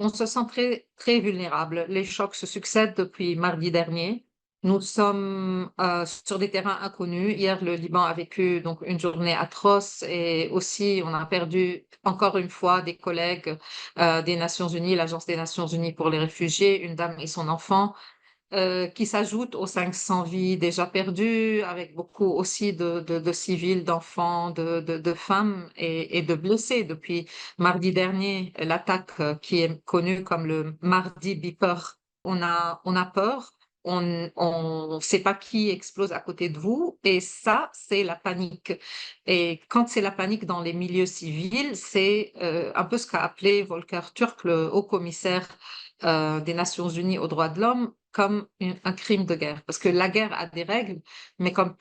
On se sent très, très vulnérable. Les chocs se succèdent depuis mardi dernier. Nous sommes sur des terrains inconnus. Hier, le Liban a vécu donc une journée atroce et aussi on a perdu encore une fois des collègues des Nations Unies, l'Agence des Nations Unies pour les réfugiés, une dame et son enfant qui s'ajoutent aux 500 vies déjà perdues, avec beaucoup aussi de civils, d'enfants, de femmes et de blessés. Depuis mardi dernier, l'attaque qui est connue comme le mardi Beeper, on a peur. On ne sait pas qui explose à côté de vous et ça, c'est la panique. Et quand c'est la panique dans les milieux civils, c'est un peu ce qu'a appelé Volker Turk, le haut commissaire des Nations Unies aux droits de l'homme, comme un crime de guerre. Parce que la guerre a des règles, mais comme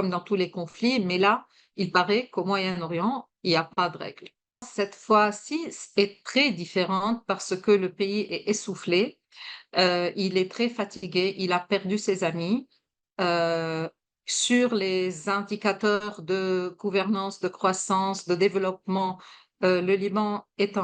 dans tous les conflits, mais là, il paraît qu'au Moyen-Orient, il n'y a pas de règles. Cette fois-ci est très différente parce que le pays est essoufflé, il est très fatigué, il a perdu ses amis. Euh, sur les indicateurs de gouvernance, de croissance, de développement, le Liban est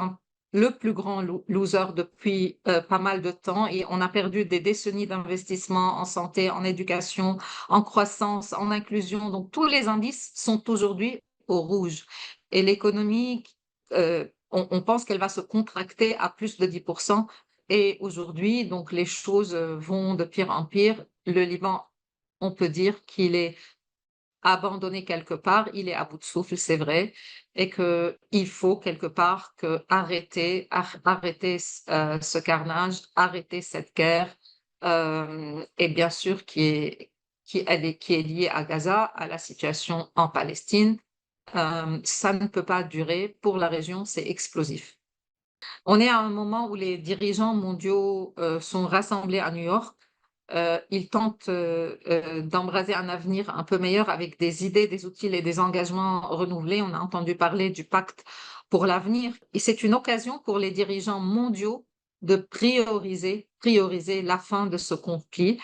le plus grand loser depuis pas mal de temps et on a perdu des décennies d'investissement en santé, en éducation, en croissance, en inclusion. Donc tous les indices sont aujourd'hui au rouge. Et l'économie, on pense qu'elle va se contracter à plus de 10%. Et aujourd'hui, donc les choses vont de pire en pire. Le Liban, on peut dire qu'il est abandonné quelque part, il est à bout de souffle, c'est vrai, et qu'il faut quelque part arrêter ce carnage, arrêter cette guerre, et bien sûr qui est liée à Gaza, à la situation en Palestine. Ça ne peut pas durer. Pour la région, c'est explosif. On est à un moment où les dirigeants mondiaux sont rassemblés à New York. Ils tentent d'embraser un avenir un peu meilleur avec des idées, des outils et des engagements renouvelés. On a entendu parler du pacte pour l'avenir. Et c'est une occasion pour les dirigeants mondiaux de prioriser la fin de ce conflit,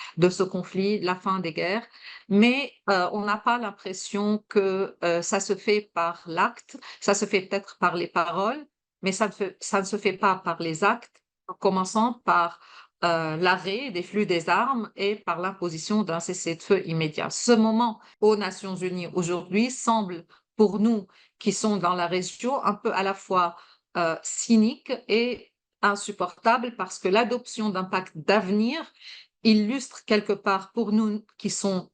la fin des guerres. Mais on n'a pas l'impression que ça se fait par l'acte, ça se fait peut-être par les paroles, mais ça ne se fait pas par les actes, en commençant par l'arrêt des flux des armes et par l'imposition d'un cessez-le-feu immédiat. Ce moment aux Nations Unies aujourd'hui semble, pour nous qui sommes dans la région, un peu à la fois cynique et insupportable parce que l'adoption d'un pacte d'avenir illustre quelque part pour nous qui sommes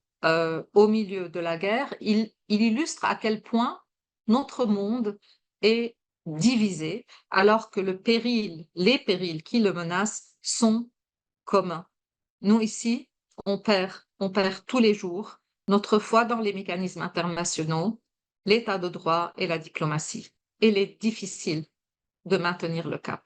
au milieu de la guerre, il illustre à quel point notre monde est divisé alors que les périls qui le menacent sont commun. Nous, ici, on perd tous les jours notre foi dans les mécanismes internationaux, l'état de droit et la diplomatie. Il est difficile de maintenir le cap.